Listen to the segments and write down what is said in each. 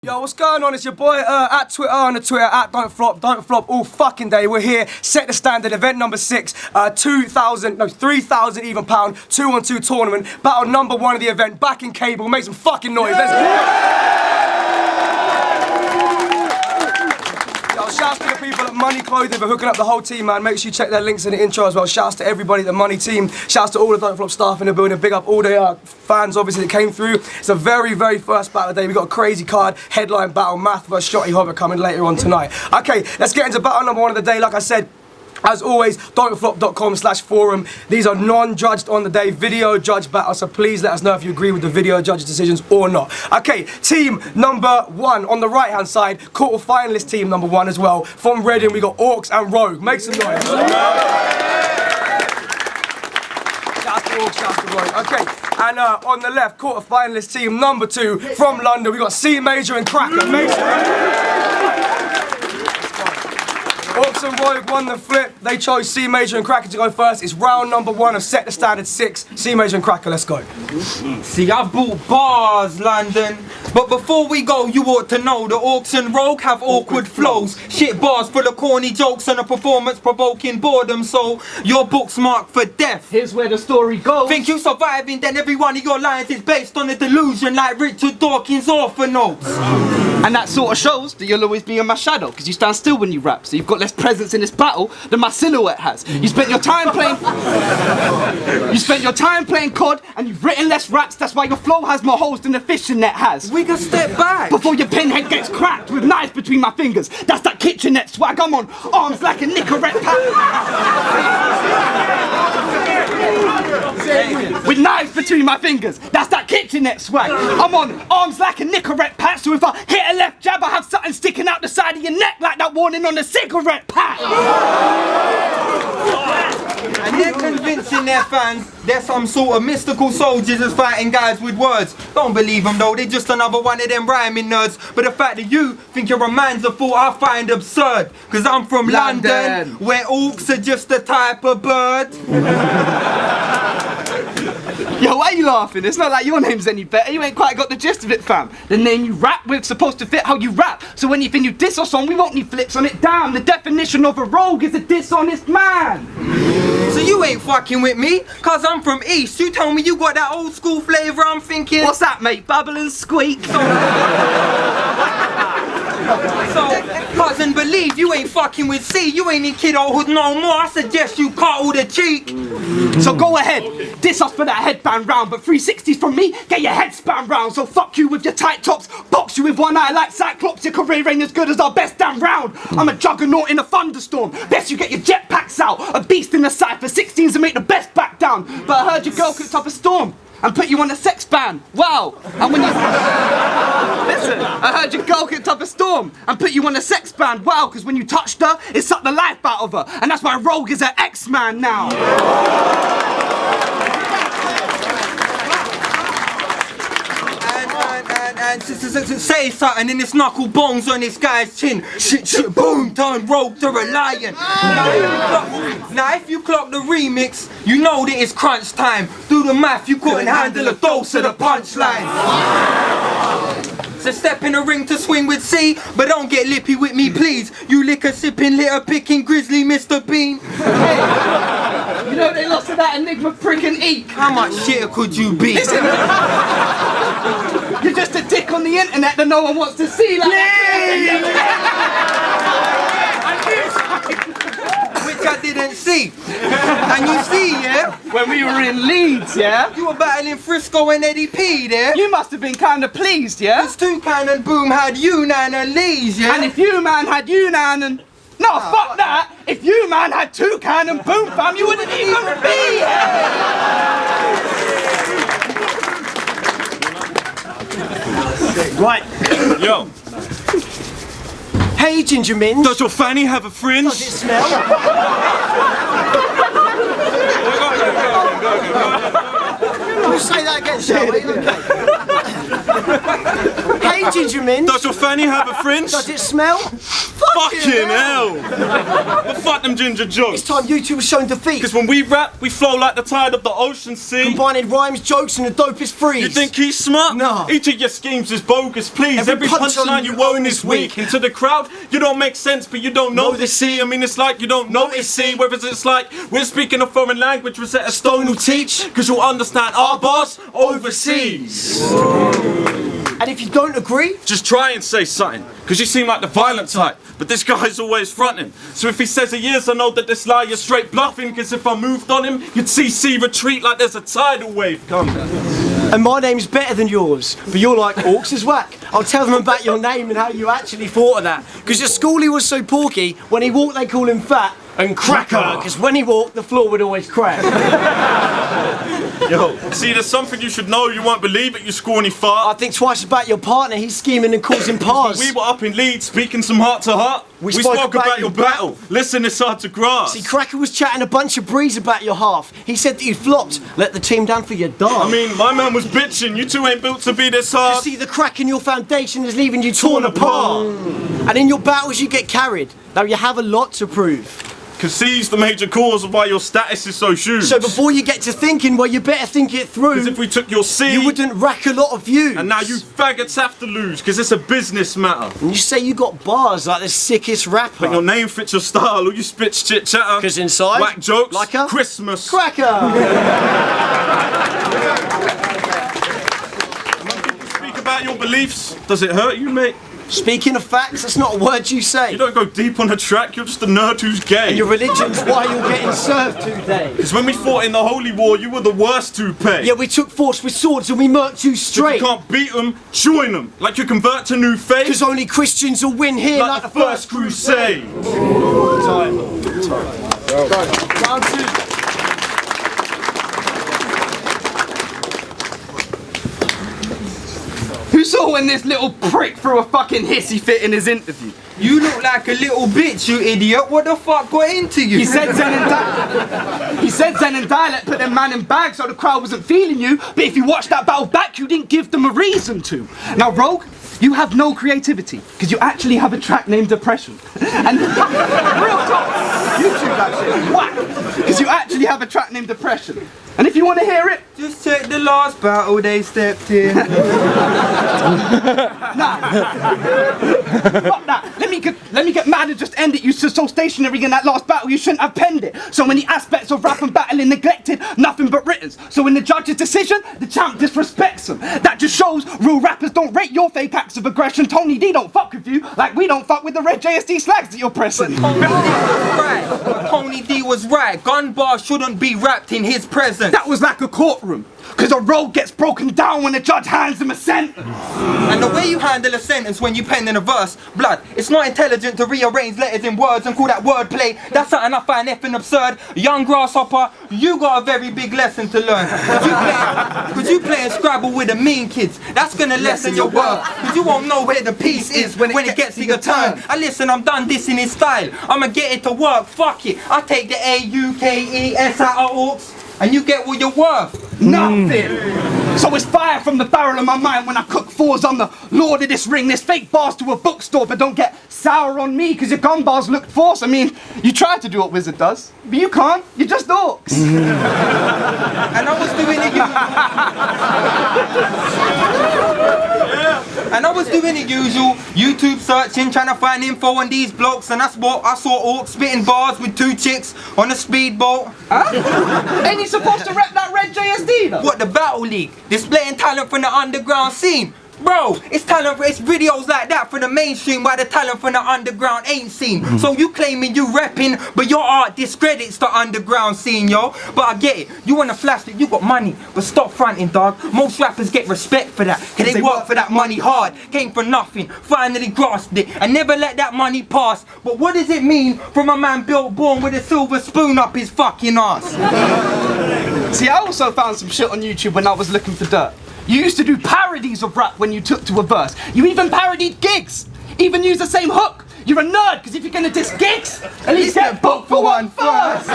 Yo, what's going on? It's your boy at Twitter on the Twitter at don't flop all fucking day. We're here, set the standard, event number 6, 3,000 even pound, 2-on-2 tournament, battle number 1 of the event, back in cable, make some fucking noise. Let's go. Yo, shouts to the people at Money Clothing for hooking up the whole team, man. Make sure you check their links in the intro as well. Shouts to everybody at the Money team. Shouts to all the Don't Flop staff in the building. Big up all the fans, obviously, that came through. It's a very, very first battle of the day. We got a crazy card, headline battle, Math vs Shotty Hobbit coming later on tonight. Okay, let's get into battle number 1 of the day. Like I said, as always, don'tflop.com/forum. These are non-judged on the day video judge battles, so please let us know if you agree with the video judges' decisions or not. Okay, team number 1 on the right-hand side, quarter-finalist team number 1 as well. From Reading, we got AUKES and Rogue. Make some noise. Shout out to AUKES, shout out to Rogue. Okay, and on the left, quarter-finalist team number 2 from London, we got C Major and Cracker. Make some noise. AUKES and Rogue won the flip. They chose C Major and Cracker to go first. It's round number 1 of Set the Standard 6. C Major and Cracker, let's go. See, I've bought bars, London. But before we go, you ought to know that AUKES and Rogue have awkward flows. Shit bars full of corny jokes and a performance provoking boredom. So your book's marked for death. Here's where the story goes. Think you surviving, then every one of your lines is based on a delusion like Richard Dawkins' orphanotes. And that sort of shows that you'll always be in my shadow, because you stand still when you rap, so you've got less presence in this battle than my silhouette has. You spent your time playing COD, and you've written less raps. That's why your flow has more holes than the fishing net has. We can step back before your pinhead gets cracked with knives between my fingers. That's that kitchenette swag. I'm on arms like a Nicorette pack. With knives between my fingers. That's that kitchenette swag. I'm on arms like a Nicorette pack. So if I hit a left jab, I have something sticking out the side of your neck like that warning on the cigarette pack. And they're convincing their fans they're some sort of mystical soldiers that's fighting guys with words. Don't believe them though, they're just another one of them rhyming nerds. But the fact that you think you're a man's a fool, I find absurd. Cause I'm from London, where AUKES are just a type of bird. Yo, why are you laughing? It's not like your name's any better. You ain't quite got the gist of it, fam. The name you rap with's supposed to fit how you rap. So anything you diss us on, we won't need flips on it. Damn, the definition of a rogue is a dishonest man. So you ain't fucking with me, cause I'm from East. You tell me you got that old school flavour, I'm thinking... What's that, mate? Bubble and squeak? So, cousin, believe you ain't fucking with C. You ain't in kiddohood no more. I suggest you cut all the cheek. So go ahead, diss us for that headband round, but 360s from me, get your head span round. So fuck you with your tight tops, box you with one eye like Cyclops. Your career ain't as good as our best damn round. I'm a juggernaut in a thunderstorm. Best you get your jetpacks out. A beast in the side for 16s to make the best back down. But I heard your girl cooked up a storm and put you on a sex ban. Wow. And when you... Listen, I heard your girl kicked up a storm and put you on a sex ban. Wow, because when you touched her, it sucked the life out of her. And that's why Rogue is an X-Man now. And say something in this knuckle bones on this guy's chin. Shit, boom, turn Rogue to a lion. Now if you clock the remix, you know that it's crunch time. Do the math, you couldn't handle a dose of the punchline. So step in the ring to swing with C, but don't get lippy with me, please. You liquor sipping, litter picking, grizzly Mr. Bean. Hey, you know they lost to that Enigma prick and eek. How much shitter could you be? Listen, you're just a dick on the internet that no one wants to see. Like Which I didn't see. And you see, yeah? When we were in Leeds, yeah? You were battling Frisco and Eddie P, there? You must have been kind of pleased, yeah? Cause Toucan and Boom had you, Nan and Lees, yeah? And if you, man, had you, Nan and... No, fuck that! If you, man, had Toucan and Boom, fam, you wouldn't even be here! Right. Yo. Hey, Ginger Min. Does your fanny have a fringe? Does it smell? We'll say that again, shall we? Okay. Hey, Ginger Min. Does your fanny have a fringe? Does it smell? Fuck Fucking hell. But fuck them ginger jokes. It's time you two were shown defeat. Because when we rap, we flow like the tide of the ocean sea. Combining rhymes, jokes, and the dopest freeze. You think he's smart? No. Each of your schemes is bogus, please. Every punchline punchline you own is weak. And to the crowd, you don't make sense, but you don't know the C. I mean, it's like you don't know it's C. Whereas it's like we're speaking a foreign language, Rosetta Stone will teach. Because you'll understand our boss overseas. And if you don't agree, Just try and say something, because you seem like the violent type, but this guy's always fronting. So if he says he is, I know that this lie you're straight bluffing, because if I moved on him, you'd see C retreat like there's a tidal wave coming. and my name's better than yours, but you're like, Orcs is whack. I'll tell them about your name and how you actually thought of that. Because your schoolie was so porky, when he walked they call him fat and cracker, because when he walked the floor would always crack. Yo, see, there's something you should know, you won't believe it, you scrawny fart. I think twice about your partner, he's scheming and causing pars. We were up in Leeds, speaking some heart to heart. We spoke about your battle. Listen, it's hard to grasp. See, Cracker was chatting a bunch of breeze about your half. He said that you flopped, let the team down for your dart. I mean, my man was bitching, you two ain't built to be this You hard. see, the crack in your foundation is leaving you torn apart. And in your battles you get carried. Now you have a lot to prove. Cause C's the major cause of why your status is so huge. So before you get to thinking, well, you better think it through. Cause if we took your C, You wouldn't rack a lot of views. and now you faggots have to lose, cause it's a business matter. And you say you got bars like the sickest rapper. But your name fits your style, all you spit chit chatter. Cause inside, whack jokes, like a Christmas. cracker. Speak about your beliefs. Does it hurt you, mate? Speaking of facts, that's not a word you say. You don't go deep on the track, you're just a nerd who's gay. And your religion's why you're getting served today. Cause when we fought in the Holy War, you were the worst to pay. Yeah, we took force with swords and we murked you If straight. you can't beat them, join them. Like you convert to new faith. Cause only Christians will win here Like the first crusade. Round two. Who saw when this little prick threw a fucking hissy fit in his interview? You look like a little bitch, you idiot. What the fuck got into you? He said Zen and dialect put them man in bags so the crowd wasn't feeling you, but if you watched that battle back, you didn't give them a reason to. Now, Rogue, you have no creativity, because you actually have a track named Depression. And real talk, YouTube that shit, whack, because you actually have a track named Depression. And if you want to hear it, Just check the last battle they stepped in. fuck that. Let me get mad and just end it. You stood so stationary in that last battle, you shouldn't have penned it. So many aspects of rap and battling neglected, nothing but writtens. So in the judge's decision, the champ disrespects them. That just shows real rappers don't rate your fake acts of aggression. Tony D don't fuck with you like we don't fuck with the red JSD slags that you're pressing. Tony D was right. Gun bars shouldn't be wrapped in his presence. That was like a courtroom. Cause a road gets broken down when the judge hands him a sentence. And the way you handle a sentence when you pen in a verse, blood, it's not intelligent to rearrange letters in words and call that wordplay. That's something I find effing absurd. Young grasshopper, you got a very big lesson to learn. Cause you playing Scrabble with the mean kids. That's gonna lessen your worth. Cause you won't know where the piece is when it gets to your turn. And listen, I'm done dissing his style. I'ma get it to work, fuck it. I take the AUKES out of AUKES. And you get what you're worth. Nothing. So it's fire from the barrel of my mind when I cook fours on the Lord of this ring. This fake bars to a bookstore, but don't get sour on me because your gun bars look forced. I mean, you try to do what Wizard does, but you can't. You're just orcs. And I was doing it. And I was doing the usual YouTube searching, trying to find info on these blokes, and that's what I saw orcs spitting bars with two chicks on a speedboat. Huh? Ain't he supposed to rep that red JSD though? What, the Battle League? Displaying talent from the underground scene. Bro, it's talent, it's videos like that for the mainstream while the talent from the underground ain't seen. So you claiming you repping, but your art discredits the underground scene, yo. But I get it, you wanna flash that you got money, but stop fronting, dog. Most rappers get respect for that, cause they work for that money hard. Came for nothing, finally grasped it, and never let that money pass. But what does it mean from a man built born with a silver spoon up his fucking ass? See, I also found some shit on YouTube when I was looking for dirt. You used to do parodies of rap when you took to a verse. You even parodied gigs. Even use the same hook. You're a nerd, because if you're gonna diss gigs, at least get booked for one first.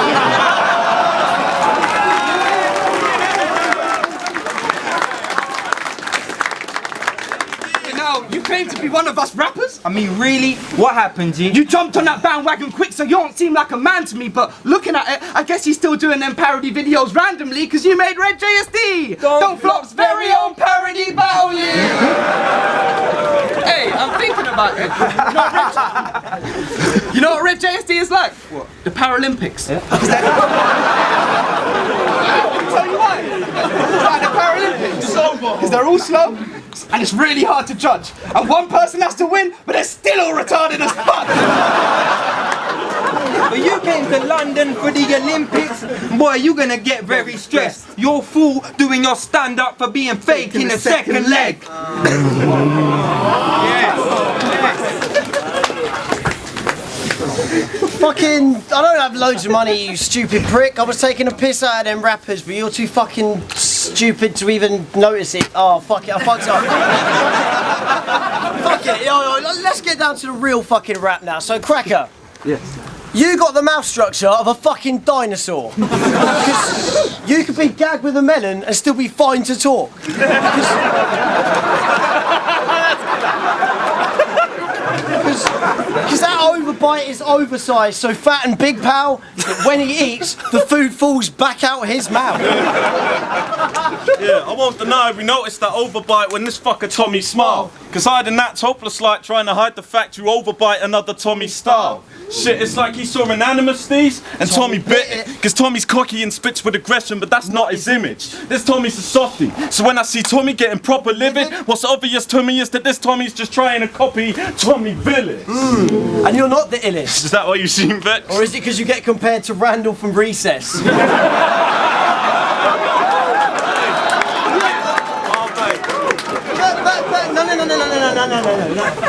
Now Now, you claim to be one of us rappers? I mean, really? What happened, G? You jumped on that bandwagon quick, so you don't seem like a man to me, but looking at it, I guess he's still doing them parody videos randomly, because you made Red JSD! Don't Flop's very own parody battle you! Hey, I'm thinking about it. You know what Red JSD is like? What? The Paralympics. Yeah. I'll tell you why. It's like the Paralympics. Because they're all slow, and it's really hard to judge. And one person has to win, but they're still all retarded as fuck. But you came to London for the Olympics, boy, you're gonna get very stressed. You're fool doing your stand-up for being fake in the second leg. Fucking, I don't have loads of money, you stupid prick. I was taking a piss out of them rappers, but you're too fucking stupid to even notice it. Oh, fuck it, I fucked up. Fuck it, let's get down to the real fucking rap now. So, Cracker. Yes. You got the mouth structure of a fucking dinosaur. Because you could be gagged with a melon and still be fine to talk. Because that overbite is oversized, so Fat and Big Pal, when he eats, the food falls back out his mouth. Yeah, I won't deny we noticed that overbite when this fucker Tommy smiled. Cause hiding that's hopeless like trying to hide the fact you overbite another Tommy style. Shit, it's like he saw an animus sneeze and Tommy bit it. Cause Tommy's cocky and spits with aggression, but that's not his image. This Tommy's a softie. So when I see Tommy getting proper livid, what's obvious to me is that this Tommy's just trying to copy Tommy Villis. And you're not the illest. Is that why you seem vexed? Or is it because you get compared to Randall from Recess? No.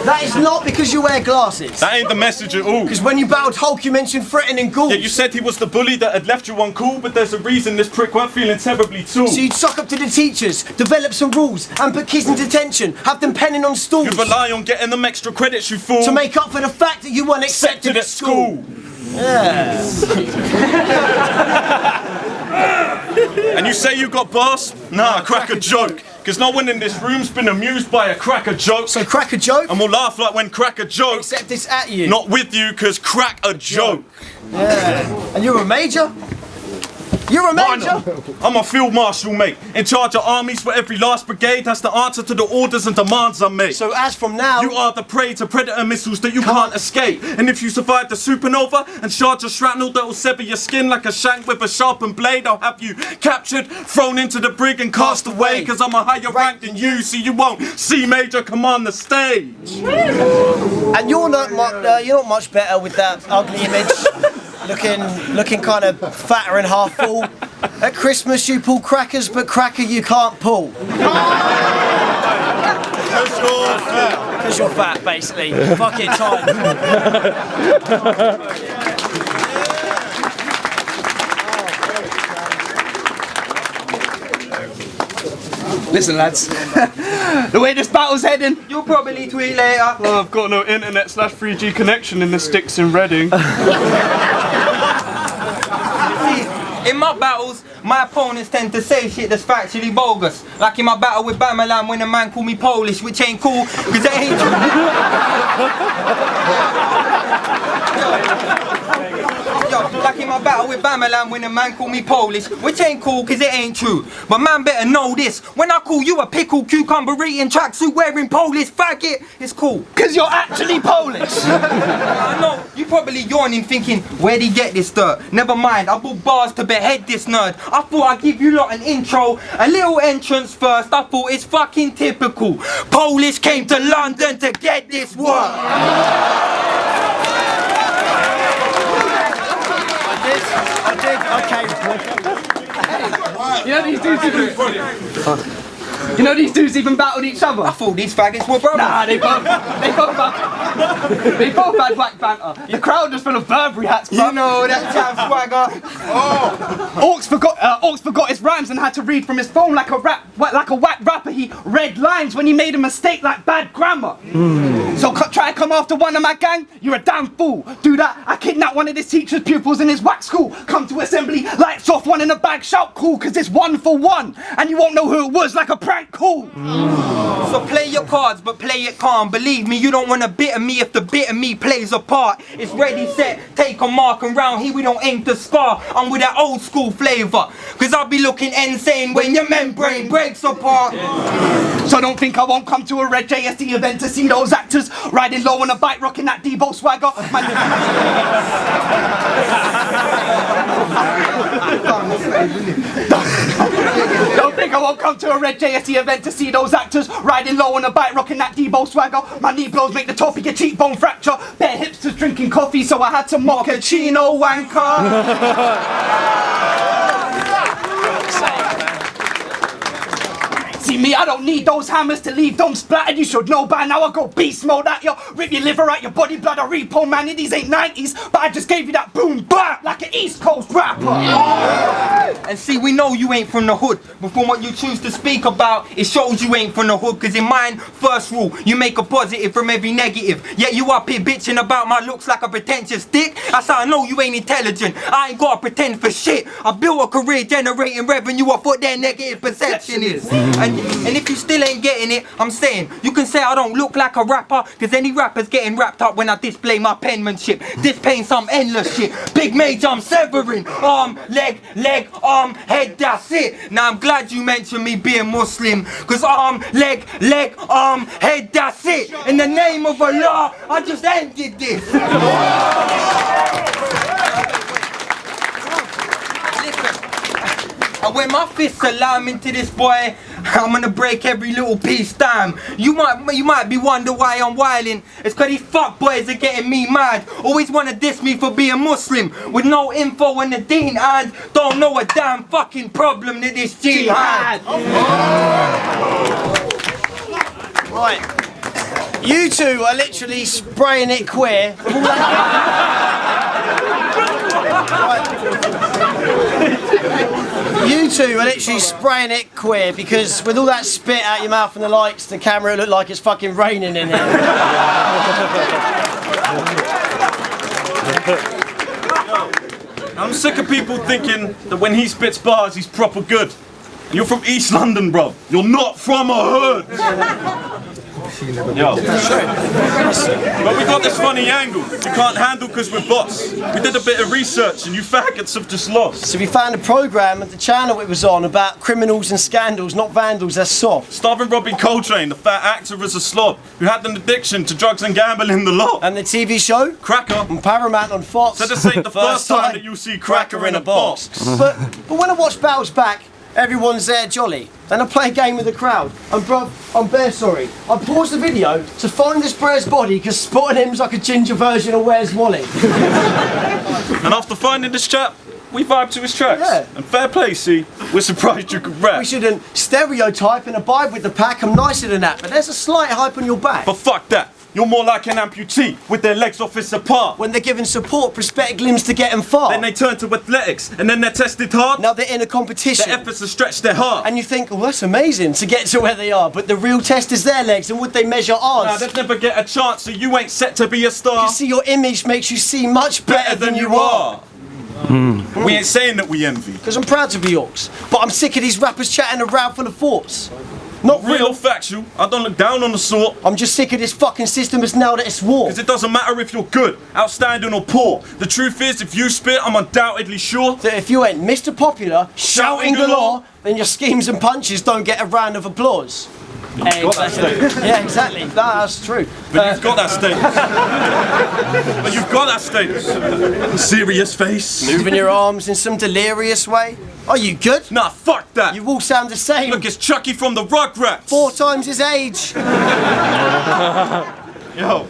That is not because you wear glasses. That ain't the message at all. Because when you battled Hulk, you mentioned threatening ghouls. Yeah, you said he was the bully that had left you uncool, but there's a reason this prick weren't feeling terribly too. So you'd suck up to the teachers, develop some rules, and put kids in detention, have them penning on stools. You rely on getting them extra credits, you fool. To make up for the fact that you weren't accepted at school. Yeah. And you say you got bars? Nah, crack a joke. Cause no one in this room's been amused by a cracker joke. So crack a joke? And we'll laugh like when crack a joke. Except it's at you. Not with you, cause crack a joke. Yeah. And you're a major? You're a major? I'm a field marshal, mate. In charge of armies for every last brigade. That's the answer to the orders and demands I make. So as from now, you are the prey to predator missiles that you can't escape. And if you survive the supernova and charge a shrapnel that'll sever your skin like a shank with a sharpened blade, I'll have you captured, thrown into the brig and cast away. Cause I'm a higher rank than you, so you won't see Major command the stage. And you're not much better with that ugly image. Looking kind of fatter and half full. At Christmas you pull crackers, but cracker you can't pull. Because you're fat, basically. Fuck it, time. Listen, lads. The way this battle's heading, you'll probably tweet later. Well, I've got no internet/3G connection in the sticks in Reading. In my battles, my opponents tend to say shit that's factually bogus. Like in my battle with Bamalam when a man called me Polish, which ain't cool, cause it ain't true. Like in my battle with Bamalam when a man called me Polish, which ain't cool cause it ain't true. But man better know this, when I call you a pickle cucumber eating tracksuit wearing Polish faggot, it's cool. Cause you're actually Polish. I know, you probably yawning thinking, where'd he get this dirt? Never mind, I bought bars to behead this nerd. I thought I'd give you lot an intro, a little entrance first. I thought it's fucking typical. Polish came to London to get this work. Okay. You know these dudes even battled each other? I thought these faggots were brothers. Nah, they both had whack banter. The crowd was full of Burberry hats, bro. You know that town swagger. Orcs forgot his rhymes and had to read from his phone like a whack rapper. He read lines when he made a mistake like bad grammar. So try to come after one of my gang, you're a damn fool. Do that, I kidnap one of his teacher's pupils in his whack school. Come to assembly, lights off, one in a bag, shout cool, cause it's 1 for 1. And you won't know who it was like a prank call. So play your cards, but play it calm. Believe me, you don't wanna bitter me if the bitter me plays a part. It's ready, set, take a mark, and round here we don't aim to scar. I'm with that old school flavour, cause I'll be looking insane when your membrane breaks apart. So don't think I won't come to a Red JSD event to see those actors riding low on a bike, rocking that Debo swagger. Don't think I won't come to a Red JSD event to see those actors riding low on a bike, rocking that Debo swagger. My knee blows make the top of your cheekbone fracture. Bare hipsters drinking coffee, so I had to mock a Chino wanker. See me, I don't need those hammers to leave them splattered. You should know by now I go beast mode at you. Rip your liver out your body, blood a repo, man. These ain't 90s, but I just gave you that boom bap like an East Coast rapper. And see, we know you ain't from the hood, but from what you choose to speak about, it shows you ain't from the hood. Cause in mine, first rule, you make a positive from every negative. Yet you up here bitching about my looks like a pretentious dick. That's how I know you ain't intelligent. I ain't gotta pretend for shit. I built a career generating revenue off what their negative perception is. And if you still ain't getting it, I'm saying, you can say I don't look like a rapper, cause any rapper's getting wrapped up when I display my penmanship. Displaying some endless shit. Big major, I'm severing. Arm, leg, arm, head, that's it. Now I'm glad you mentioned me being Muslim, cause arm, leg, arm, head, that's it. In the name of Allah, I just ended this. And when my fists are lambing to this boy, I'm gonna break every little piece down. You might be wondering why I'm wildin'. It's cause these fuck boys are getting me mad. Always wanna diss me for being Muslim, with no info on the deen and don't know a damn fucking problem that this jihad. Right. You two are literally spraying it queer. You two are literally spraying it queer because with all that spit out your mouth and the likes, the camera looked like it's fucking raining in here. I'm sick of people thinking that when he spits bars, he's proper good. You're from East London, bro. You're not from a hood. Yo. But we got this funny angle you can't handle because we're boss. We did a bit of research and you faggots have just lost. So we found a programme at the channel it was on about criminals and scandals, not vandals, that's soft. Starving Robbie Coltrane, the fat actor, was a slob who had an addiction to drugs and gambling the lot. And the TV show? Cracker. On Paramount on Fox. So this ain't the first time that you'll see Cracker in a box. But when I watch Battles Back, everyone's there jolly. Then I play a game with the crowd. And bruv, I'm bare sorry. I paused the video to find this Brer's body because spotting him's like a ginger version of Where's Wally. And after finding this chap, we vibe to his tracks. Yeah. And fair play, see, we're surprised you could rap. We shouldn't stereotype and abide with the pack. I'm nicer than that, but there's a slight hype on your back. But fuck that. You're more like an amputee with their legs off its apart. When they're given support, prosthetic limbs to get them far. Then they turn to athletics, and then they're tested hard. Now they're in a competition. Their efforts to stretch their heart. And you think, oh, that's amazing to get to where they are. But the real test is their legs, and would they measure ours? Nah, they'd never get a chance, so you ain't set to be a star. You see, your image makes you seem much better than you are. We ain't saying that we envy. Because I'm proud to be Orcs, but I'm sick of these rappers chatting around full of thoughts. Not Real or factual, I don't look down on the sort. I'm just sick of this fucking system as now that it's war. Because it doesn't matter if you're good, outstanding or poor. The truth is, if you spit, I'm undoubtedly sure that if you ain't Mr. Popular, shouting galore, then your schemes and punches don't get a round of applause. Yeah, exactly. That's true. But you've got that status. But you've got that status. Serious face. Moving your arms in some delirious way. Are you good? Nah, fuck that. You all sound the same. Look, it's Chucky from the Rugrats. 4 times his age. Yo,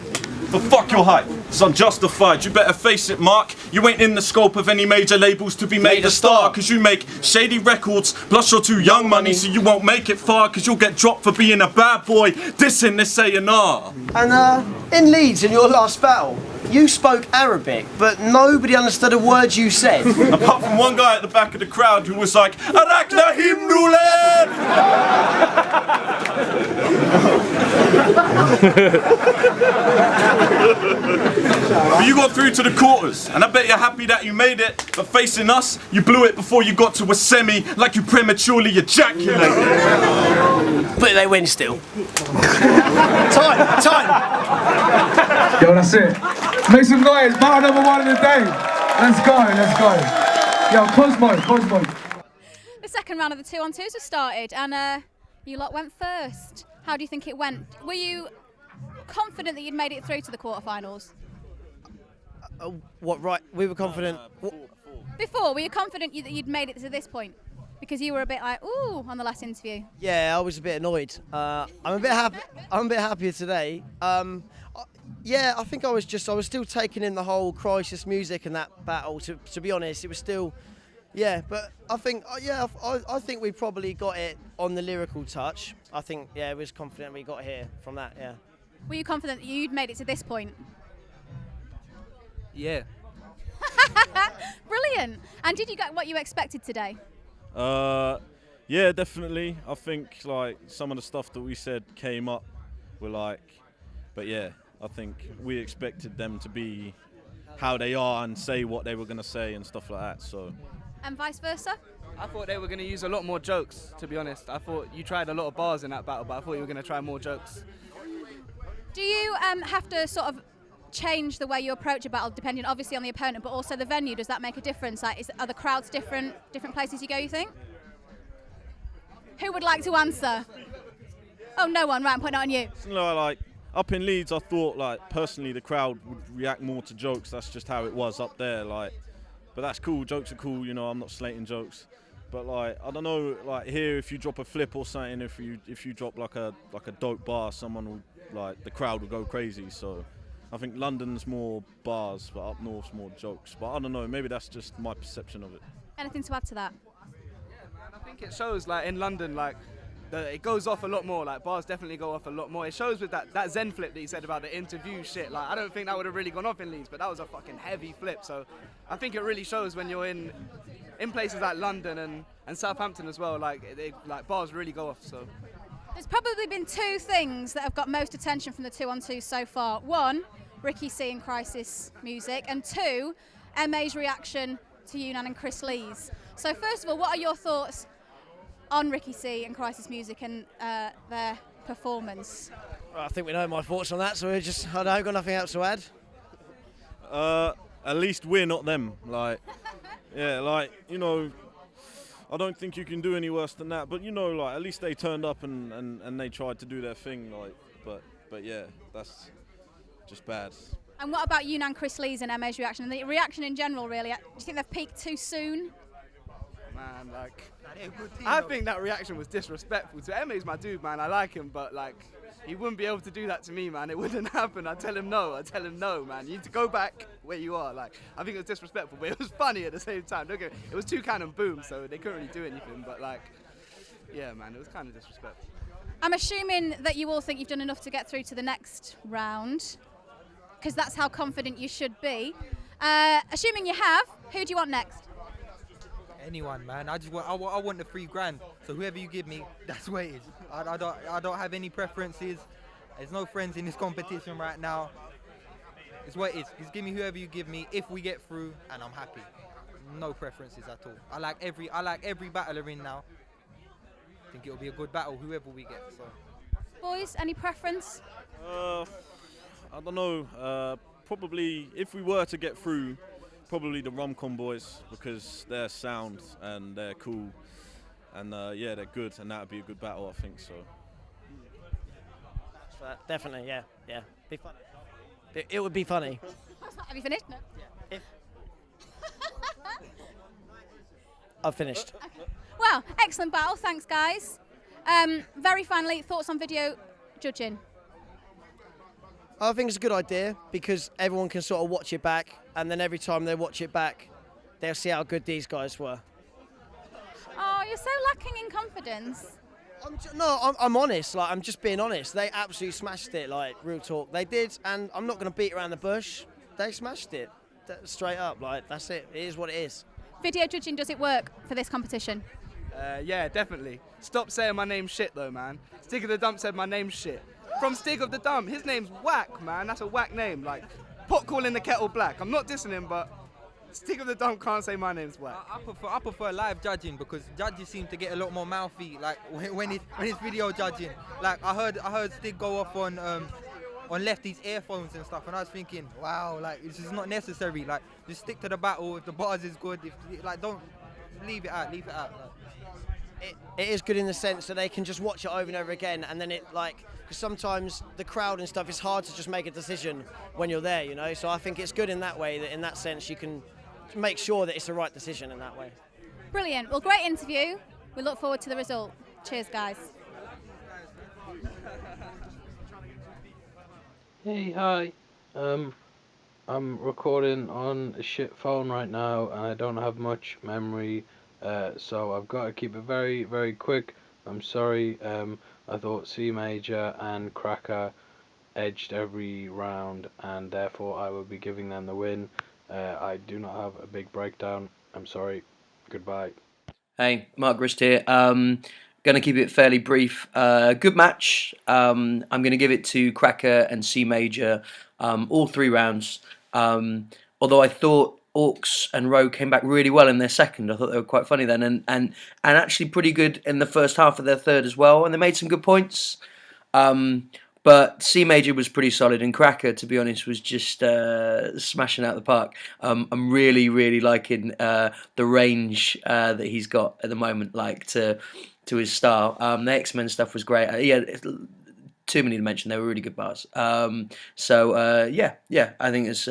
but fuck your hype. It's unjustified. You better face it, Mark. You ain't in the scope of any major labels to be made a star. Cause you make shady records, plus you're too young money, so you won't make it far. Cause you'll get dropped for being a bad boy, dissing this A&R. And in Leeds, in your last battle, you spoke Arabic, but nobody understood a word you said. Apart from one guy at the back of the crowd who was like, Arakna Himnulen! But you got through to the quarters, and I bet you're happy that you made it. But facing us, you blew it before you got to a semi, like you prematurely ejaculated. But they win still. Time. Yo, that's it. Make some noise. Battle number 1 of the day. Let's go. Yo, Cosmo. The second round of the 2-on-2s has started, and you lot went first. How do you think it went? Were you confident that you'd made it through to the quarterfinals? What, right? We were confident. Before, were you confident that you'd made it to this point? Because you were a bit like, ooh, on the last interview. Yeah, I was a bit annoyed. I'm a bit happy. I'm a bit happier today. Yeah, I think I was still taking in the whole Crisis music and that battle. To be honest, it was still, yeah. But I think, I think we probably got it on the lyrical touch. I think, yeah, I was confident we got here from that. Yeah. Were you confident that you'd made it to this point? Yeah. Brilliant. And did you get what you expected today? Yeah, definitely. I think like some of the stuff that we said came up. We're like, but yeah, I think we expected them to be how they are and say what they were gonna say and stuff like that. So. And vice versa? I thought they were going to use a lot more jokes, to be honest. I thought you tried a lot of bars in that battle, but I thought you were going to try more jokes. Do you have to sort of change the way you approach a battle depending obviously on the opponent, but also the venue? Does that make a difference? Like, are the crowds different places you go, you think? Who would like to answer? Oh, no one. Right, I'm putting it on you. Like up in Leeds, I thought like personally the crowd would react more to jokes. That's just how it was up there. Like, but that's cool. Jokes are cool. You know, I'm not slating jokes. But like, I don't know. Like here, if you drop a flip or something, if you drop like a dope bar, someone will like the crowd will go crazy. So I think London's more bars, but up north's more jokes. But I don't know. Maybe that's just my perception of it. Anything to add to that? I think it shows, like in London, like it goes off a lot more. Like bars definitely go off a lot more. It shows with that Zen flip that he said about the interview shit. Like I don't think that would have really gone off in Leeds, but that was a fucking heavy flip. So I think it really shows when you're in places like London and Southampton as well. Like bars really go off. So there's probably been two things that have got most attention from the 2-on-2 so far. One, Ricky C and Crisis music, and two, MA's reaction to Yunnan and Chris Lee's. So first of all, what are your thoughts on Ricky C and Crisis music and their performance? Well, I think we know my thoughts on that, so I don't got nothing else to add. At least we're not them. Like, yeah, like you know, I don't think you can do any worse than that. But you know, like at least they turned up and they tried to do their thing. Like, but yeah, that's just bad. And what about Yunnan, Chris Lee's and MA's reaction? And the reaction in general, really? Do you think they've peaked too soon? Man, like, I think that reaction was disrespectful. To MA's my dude, man. I like him, but like, he wouldn't be able to do that to me, man. It wouldn't happen. I tell him no, man. You need to go back where you are. Like, I think it was disrespectful, but it was funny at the same time. Don't get me, it was two cannon boom, so they couldn't really do anything. But like, yeah, man, it was kind of disrespectful. I'm assuming that you all think you've done enough to get through to the next round, because that's how confident you should be. Assuming you have, who do you want next? Anyone, man. I want the $3,000. So whoever you give me, that's where it is. I don't have any preferences. There's no friends in this competition right now. It's what it is. Just give me whoever you give me. If we get through, and I'm happy. No preferences at all. I like every battler in now. I think it'll be a good battle, whoever we get. So. Boys, any preference? I don't know. Probably if we were to get through. Probably the Rom-Com boys because they're sound and they're cool and yeah, they're good and that would be a good battle, I think so. Definitely, yeah. Be funny. It would be funny. Have you finished? No. Yeah. I've finished. Okay. Well, excellent battle. Thanks, guys. Very finally, thoughts on video judging? I think it's a good idea because everyone can sort of watch it back, and then every time they watch it back, they'll see how good these guys were. Oh, you're so lacking in confidence. I'm honest. Like, I'm just being honest. They absolutely smashed it. Like, real talk, they did, and I'm not going to beat around the bush. They smashed it, straight up. Like, that's it. It is what it is. Video judging, does it work for this competition? Yeah, definitely. Stop saying my name's shit, though, man. Stig of the Dump said my name's shit. From Stig of the Dump, his name's Whack, man. That's a whack name. Like, pot calling the kettle black. I'm not dissing him, but Stick of the Dump can't say my name's whack. I prefer live judging because judges seem to get a lot more mouthy. Like when it's video judging. Like I heard Stig go off on Lefty's earphones and stuff, and I was thinking, wow, like this is not necessary. Like just stick to the battle. If the bars is good, don't leave it out. Leave it out. Like. It is good in the sense that they can just watch it over and over again, and then because sometimes the crowd and stuff, it's hard to just make a decision when you're there, you know. So I think it's good in that way, that in that sense you can make sure that it's the right decision in that way. Brilliant. Well, great interview. We look forward to the result. Cheers, guys. Hey, hi. I'm recording on a shit phone right now, and I don't have much memory, so I've got to keep it very, very quick. I'm sorry. I thought C Major and Cracker edged every round, and therefore I will be giving them the win. I do not have a big breakdown. I'm sorry. Goodbye. Hey, Mark Grist here. Going to keep it fairly brief. Good match. I'm going to give it to Cracker and C Major, all 3 rounds. Although I thought AUKES and Rogue came back really well in their second. I thought they were quite funny then, and actually pretty good in the first half of their third as well. And they made some good points. But C Major was pretty solid, and Cracker, to be honest, was just smashing out the park. I'm really, really liking the range that he's got at the moment, like to his style. The X-Men stuff was great. Yeah, too many to mention. They were really good bars. Yeah, I think it's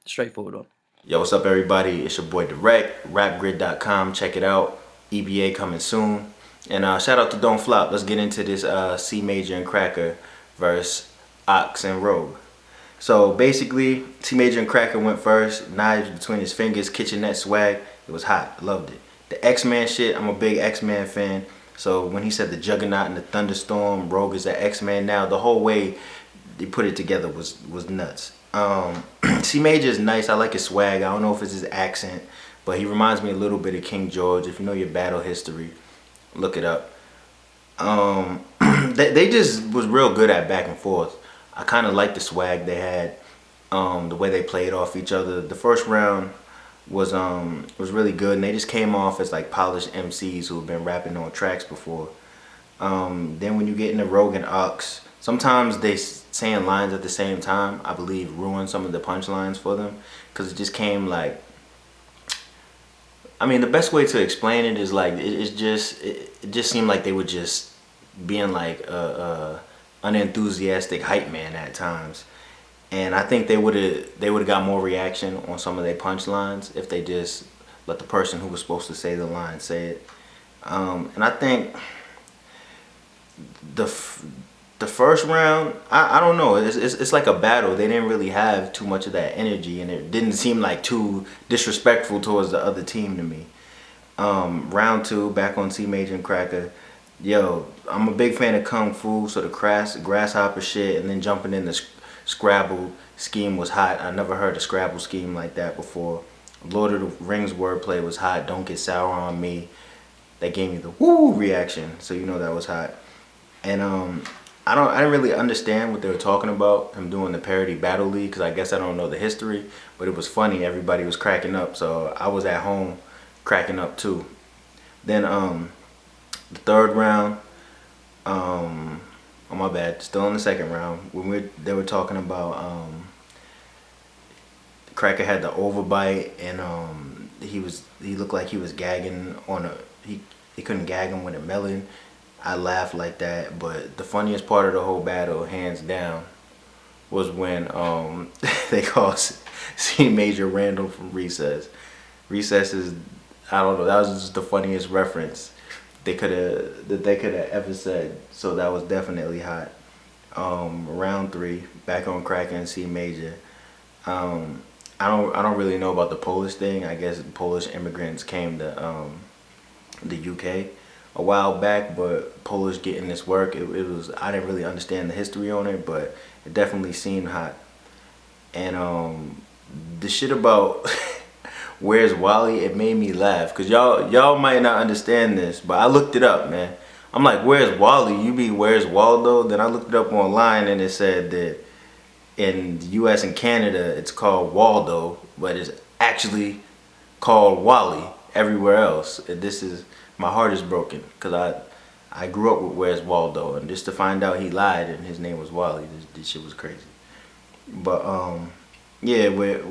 straightforward one. Yo, what's up, everybody? It's your boy Direct, rapgrid.com. Check it out. EBA coming soon. And shout out to Don't Flop. Let's get into this C Major and Cracker versus AUKES and Rogue. So basically, C Major and Cracker went first. Knives between his fingers, kitchenette swag. It was hot. Loved it. The X-Man shit, I'm a big X-Man fan. So when he said the Juggernaut and the Thunderstorm, Rogue is an X-Man now, the whole way they put it together was nuts. C Major is nice. I like his swag. I don't know if it's his accent, but he reminds me a little bit of King George. If you know your battle history, look it up. They just was real good at back and forth. I kind of like the swag they had, the way they played off each other. The first round was really good, and they just came off as like polished MCs who have been rapping on tracks before. Then when you get into Rogue and AUKES, sometimes they saying lines at the same time, I believe, ruined some of the punchlines for them, because it just came like, I mean, the best way to explain it is like it just seemed like they were just being like unenthusiastic hype man at times, and I think they would have got more reaction on some of their punchlines if they just let the person who was supposed to say the line say it. And I think the first round, I don't know, it's like a battle. They didn't really have too much of that energy, and it didn't seem like too disrespectful towards the other team to me. Round 2, back on C Major and Cracker. Yo, I'm a big fan of Kung Fu, so the grasshopper shit and then jumping in the Scrabble scheme was hot. I never heard a Scrabble scheme like that before. Lord of the Rings wordplay was hot. Don't get sour on me. That gave me the woo reaction, so you know that was hot. And I didn't really understand what they were talking about, him doing the parody battle league, because I guess I don't know the history, but it was funny. Everybody was cracking up, so I was at home cracking up too. Then the third round, oh my bad, still in the second round, when they were talking about Cracker had the overbite, and he looked like he was gagging on he couldn't gag him with a melon. I laughed like that, but the funniest part of the whole battle, hands down, was when they called C Major Randall from Recess. Recess is, I don't know, that was just the funniest reference they could have ever said. So that was definitely hot. Round 3, back on Cracker and C Major. I don't really know about the Polish thing. I guess Polish immigrants came to the UK a while back, but Polish getting this work, it was, I didn't really understand the history on it, but it definitely seemed hot. And the shit about Where's Wally, it made me laugh, because y'all might not understand this, but I looked it up, man. I'm like, where's Wally? You be where's Waldo? Then I looked it up online, and it said that in the US and Canada it's called Waldo, but it's actually called Wally everywhere else. And this is, my heart is broken because I grew up with Where's Waldo, and just to find out he lied and his name was Wally, this shit was crazy. But yeah, with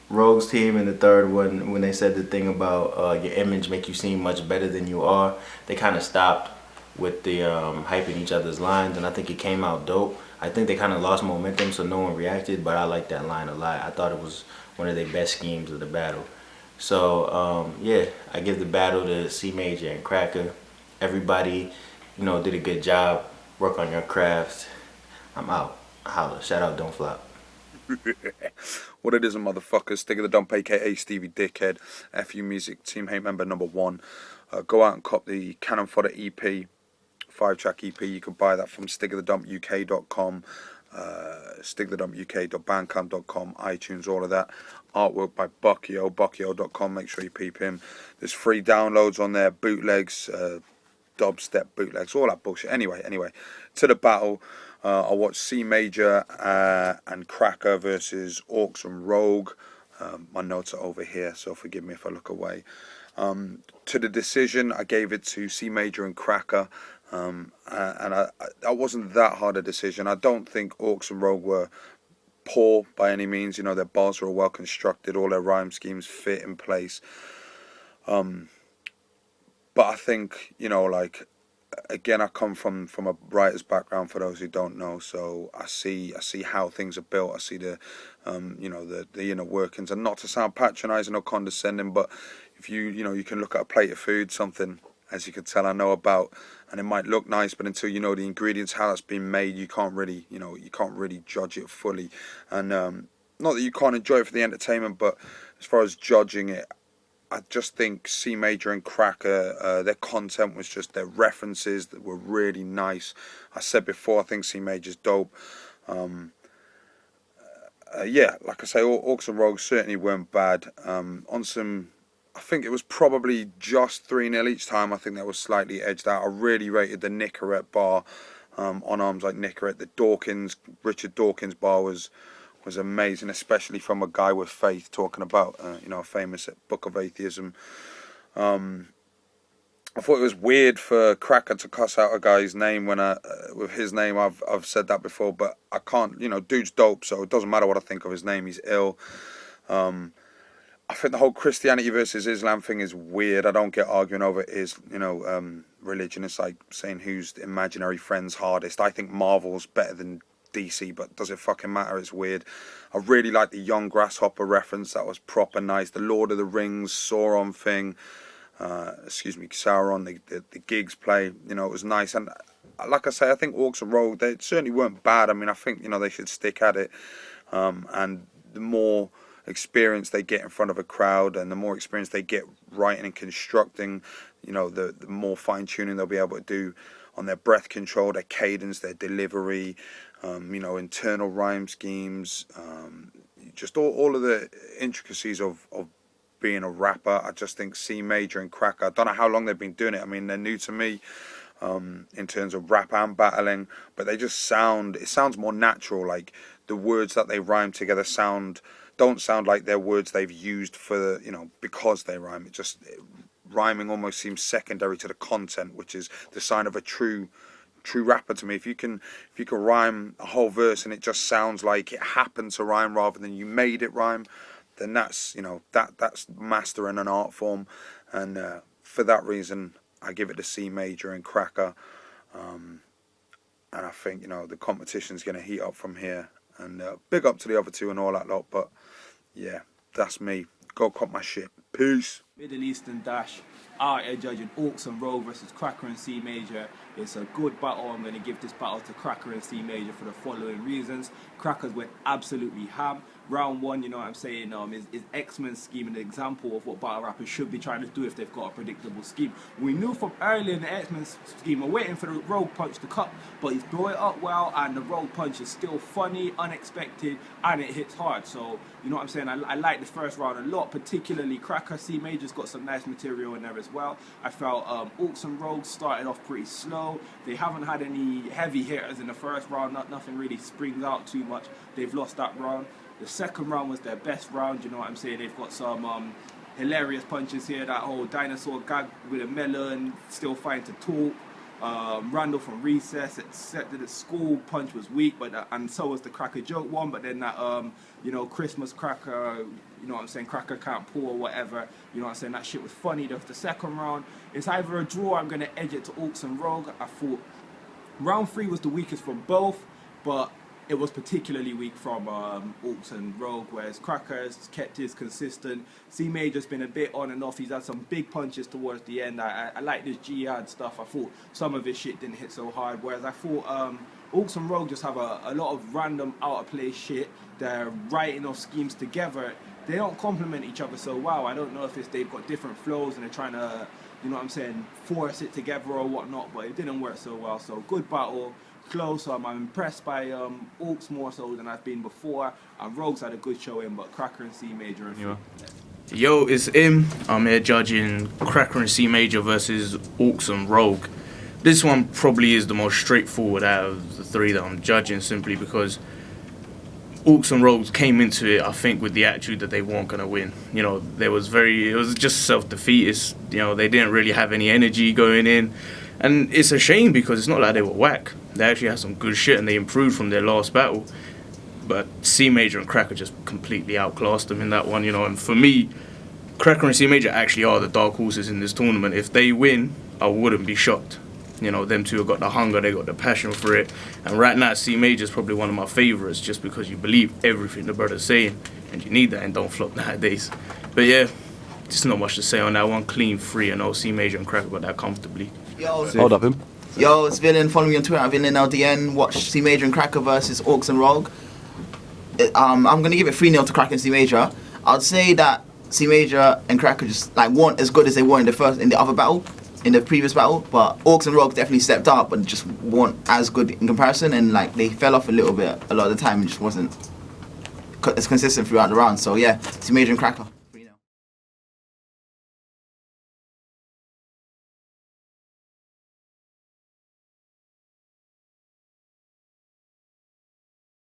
Rogue's team in the third one, when they said the thing about your image make you seem much better than you are, they kind of stopped with the hyping each other's lines, and I think it came out dope. I think they kind of lost momentum, so no one reacted, but I like that line a lot. I thought it was one of their best schemes of the battle. So yeah, I give the battle to C Major and Cracker. Everybody, you know, did a good job. Work on your craft. I'm out. Holla. Shout out Don't Flop. What it is, motherfuckers. Stick of the Dump, aka Stevie Dickhead. FU Music Team Hate Member #1. Go out and cop the Cannon Fodder EP, 5-track EP. You can buy that from stickofthedumpuk.com, stickofthedumpuk.bandcamp.com, iTunes, all of that. Artwork by Buckyo.com. Make sure you peep him. There's free downloads on there, bootlegs, dubstep bootlegs, all that bullshit. Anyway, to the battle. I watched C Major and Cracker versus AUKES and Rogue. My notes are over here, so forgive me if I look away. To the decision, I gave it to C Major and Cracker, and that wasn't that hard a decision. I don't think AUKES and Rogue were poor by any means. You know, their bars were well constructed, all their rhyme schemes fit in place. But I think, you know, like, again, I come from a writer's background, for those who don't know, so I see how things are built. I see the you know, the inner workings, and not to sound patronizing or condescending, but if you know, you can look at a plate of food, something, as you can tell, I know about, and it might look nice, but until you know the ingredients, how that's been made, you can't really, you know, you can't really judge it fully. And not that you can't enjoy it for the entertainment, but as far as judging it, I just think C Major and Cracker, their content was just, their references that were really nice. I said before, I think C Major's dope. Yeah, like I say, AUKES and Rogue certainly weren't bad. On some, I think it was probably just 3-0 each time. I think that was slightly edged out. I really rated the Nicorette bar, on arms like Nicorette. The Richard Dawkins bar was amazing, especially from a guy with faith talking about, you know, a famous book of atheism. I thought it was weird for Cracker to cuss out a guy's name when with his name. I've said that before, but I can't, you know, dude's dope, so it doesn't matter what I think of his name, he's ill. I think the whole Christianity versus Islam thing is weird. I don't get arguing over religion. It's like saying who's the imaginary friend's hardest. I think Marvel's better than DC, but does it fucking matter? It's weird. I really like the Young Grasshopper reference. That was proper nice. The Lord of the Rings Sauron thing, Sauron, the gigs play, you know, it was nice. And like I say, I think AUKES and Rogue, they certainly weren't bad. I mean, I think, you know, they should stick at it, and the more experience they get in front of a crowd, and the more experience they get writing and constructing, you know, the more fine-tuning they'll be able to do on their breath control, their cadence, their delivery, you know, internal rhyme schemes, just all of the intricacies of being a rapper. I just think C Major and Cracker, I don't know how long they've been doing it. I mean, they're new to me in terms of rap and battling, but they just it sounds more natural. Like the words that they rhyme together don't sound like they're words they've used for, you know, because they rhyme. Rhyming almost seems secondary to the content, which is the sign of a true rapper to me. If you can rhyme a whole verse and it just sounds like it happened to rhyme rather than you made it rhyme, then that's, you know, that's mastering an art form. And for that reason, I give it to C Major and Cracker. And I think, you know, the competition's going to heat up from here. And big up to the other two and all that lot. But yeah, that's me. Go cop my shit. Peace. Middle Eastern Dash out here judging AUKES and Rogue versus Cracker and C Major. It's a good battle. I'm going to give this battle to Cracker and C Major for the following reasons. Crackers went absolutely ham. Round one, you know what I'm saying, is X-Men's scheme an example of what battle rappers should be trying to do if they've got a predictable scheme. We knew from earlier in the X-Men's scheme, we're waiting for the Rogue Punch to cut, but he's brought it up well, and the Rogue Punch is still funny, unexpected, and it hits hard. So, you know what I'm saying, I like the first round a lot, particularly Cracker. C Major's got some nice material in there as well. I felt AUKES and Rogue started off pretty slow. They haven't had any heavy hitters in the first round. Nothing really springs out too much. They've lost that round. The second round was their best round, you know what I'm saying? They've got some hilarious punches here. That whole dinosaur gag with a melon, still fighting to talk. Randall from recess, accepted the school punch was weak, but and so was the cracker joke one. But then that you know, Christmas cracker, you know what I'm saying, cracker can't pour or whatever, you know what I'm saying, that shit was funny. That was the second round. It's either a draw, I'm gonna edge it to AUKES and Rogue. I thought round 3 was the weakest from both, but it was particularly weak from AUKES and Rogue, whereas Cracker's kept his consistent. C Major's been a bit on and off. He's had some big punches towards the end. I like this jihad stuff. I thought some of his shit didn't hit so hard, whereas I thought AUKES and Rogue just have a lot of random out of place shit. They're writing off schemes together. They don't complement each other so well. I don't know if it's they've got different flows and they're trying to, you know what I'm saying, force it together or whatnot, but it didn't work so well. So good battle, close. I'm impressed by AUKES more so than I've been before. And Rogue's had a good showing, but Cracker and C Major and Yo, it's Im. I'm here judging Cracker and C Major versus AUKES and Rogue. This one probably is the most straightforward out of the 3 that I'm judging, simply because AUKES and Rogue came into it, I think, with the attitude that they weren't going to win. You know, it was just self-defeatist. You know, they didn't really have any energy going in. And it's a shame because it's not like they were whack. They actually had some good shit and they improved from their last battle. But C Major and Cracker just completely outclassed them in that one, you know. And for me, Cracker and C Major actually are the dark horses in this tournament. If they win, I wouldn't be shocked. You know, them two have got the hunger, they got the passion for it. And right now, C Major is probably one of my favourites just because you believe everything the brother's saying. And you need that and don't flop nowadays. But yeah, just not much to say on that one. Clean 3-0. C Major and Cracker got that comfortably. Yo, hold up him. Yo, it's Villain. Follow me on Twitter at VillainLDN. Watch C Major and Cracker versus AUKES and Rogue. I'm going to give it 3-0 to Cracker and C Major. I'd say that C Major and Cracker just weren't as good as they were in the other battle. In the previous battle, but AUKES and Rogue definitely stepped up, but just weren't as good in comparison, and they fell off a little bit a lot of the time and just wasn't as consistent throughout the round. So yeah, C Major and Cracker.